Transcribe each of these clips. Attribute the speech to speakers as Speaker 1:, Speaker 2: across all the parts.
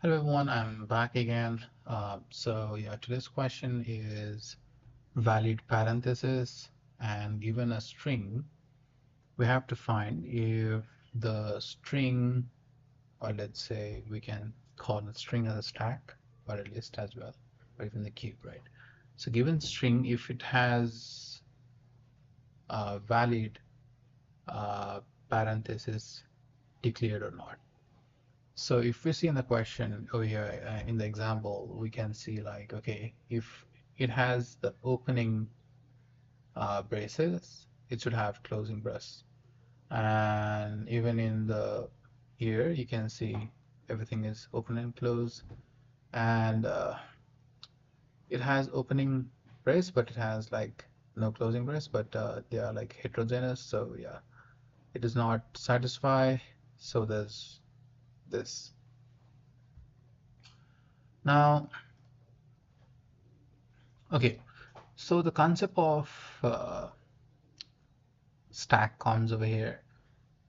Speaker 1: Hello everyone, I'm back again. Today's question is valid parenthesis, and given a string, we have to find if the string, or let's say we can call the string as a stack or a list as well, or even the cube, right? So given string, if it has a valid parenthesis declared or not. So if we see in the question over here in the example, we can see like, okay, if it has the opening braces, it should have closing braces. And even in the here, you can see everything is open and close. And it has opening brace, but it has like no closing brace, but they are like heterogeneous. So yeah, it does not satisfy. So there's this. Now, okay. So the concept of stack comes over here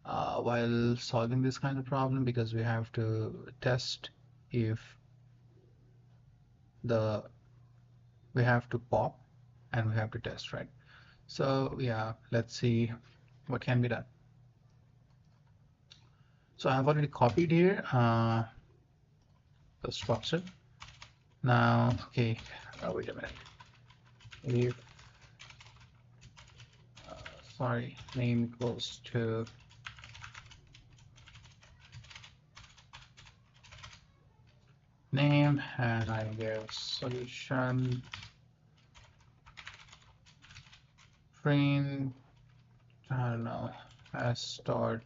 Speaker 1: while solving this kind of problem, because we have to test if the we have to pop and we have to test, right? So yeah, let's see what can be done. So I've already copied here the structure. Now, okay, wait a minute. If sorry, name equals to name, and I give solution print, I don't know, as start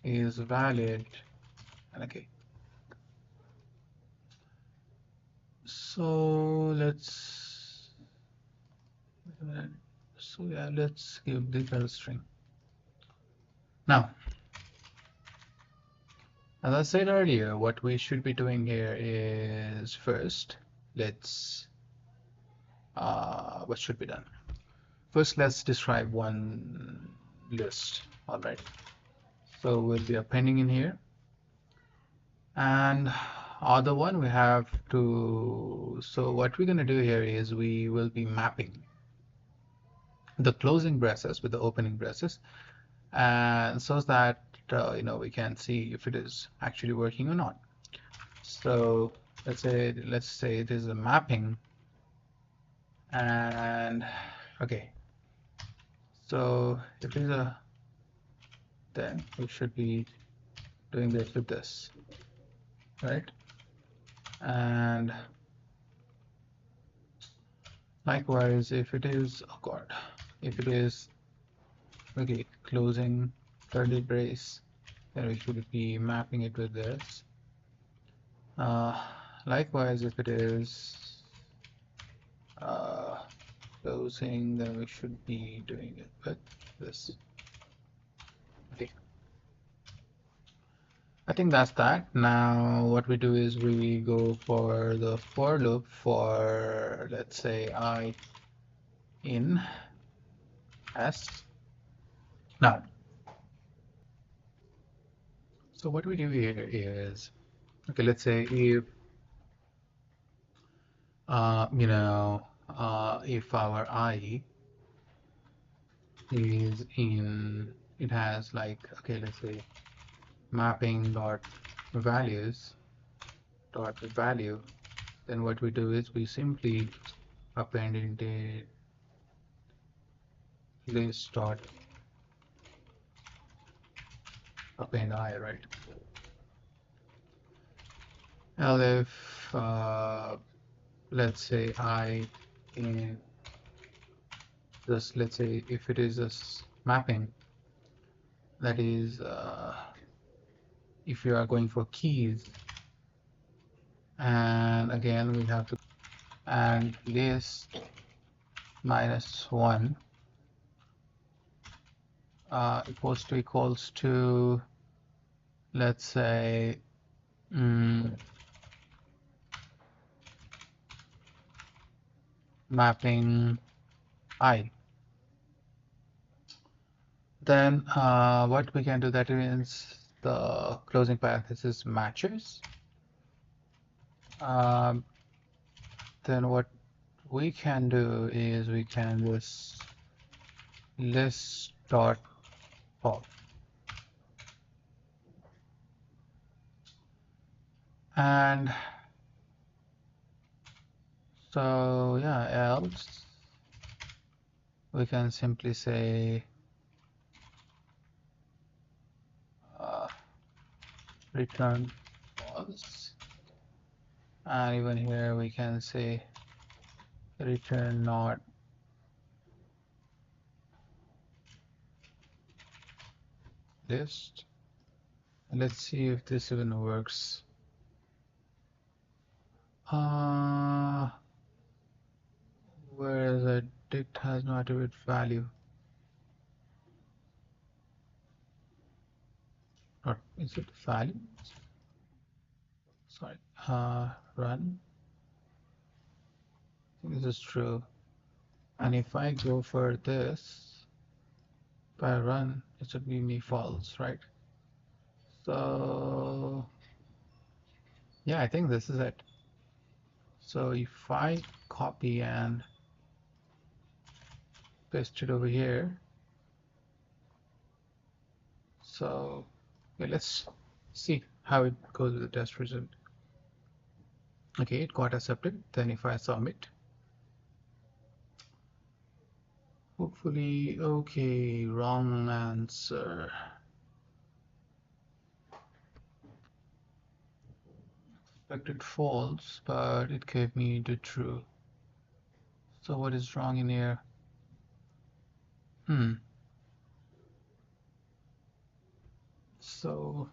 Speaker 1: is valid. Okay, so let's let's give this as a string. Now, as I said earlier, what we should be doing here is first let's what should be done. First, let's describe one list. All right, so we'll be appending in here, and other one we have to. So what we're going to do here is we will be mapping the closing braces with the opening braces, and so that we can see if it is actually working or not. So let's say it is a mapping, and okay, so if it is a, then we should be doing this with this, right? And likewise, if it is, oh god, if it is okay, closing curly brace, then we should be mapping it with this. Likewise, if it is closing, then we should be doing it with this. Okay, I think that's that. Now what we do is we go for the for loop for, let's say, I in S. Now, so what we do here is, okay, let's say if if our I is in, it has like, okay, let's say mapping dot values dot value, then what we do is we simply append in list dot append I, right? Elif let's say I in this, let's say if it is a mapping, that is if you are going for keys, and again we have to, and list -1 equals to let's say mapping I. Then what we can do, that is the closing parenthesis matches, um, then what we can do is we can just list dot pop, and so yeah, else we can simply say uh, return false, and even here we can say return not list. Let's see if this even works. Uh, where is it? Dict has no attribute value. Not is it value? Sorry. Run. I think this is true. And if I go for this, if I run, it should be me false, right? So yeah, I think this is it. So if I copy and paste it over here, so okay, let's see how it goes with the test result. Okay, it got accepted. Then if I submit, hopefully, okay, wrong answer. Expected false, but it gave me the true. So what is wrong in here? So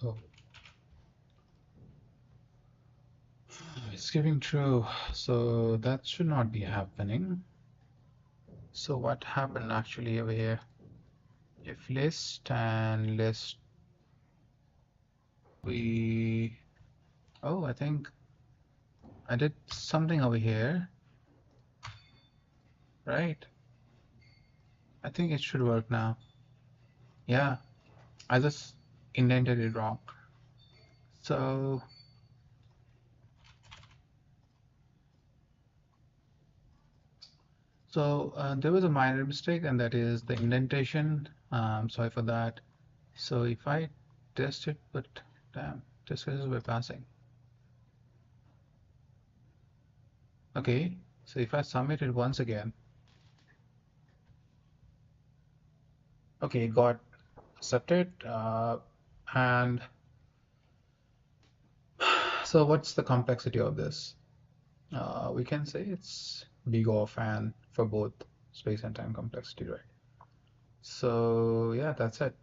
Speaker 1: oh, it's giving true. So that should not be happening. So what happened actually over here? If list and list oh, I think I did something over here, right? I think it should work now. Yeah, I just indented it wrong. So there was a minor mistake, and that is the indentation. Sorry for that. So if I test it, but damn, test cases were passing. Okay, so if I submit it once again, okay, it got accepted. And so what's the complexity of this? We can say it's big O fan for both space and time complexity, right? So yeah, that's it.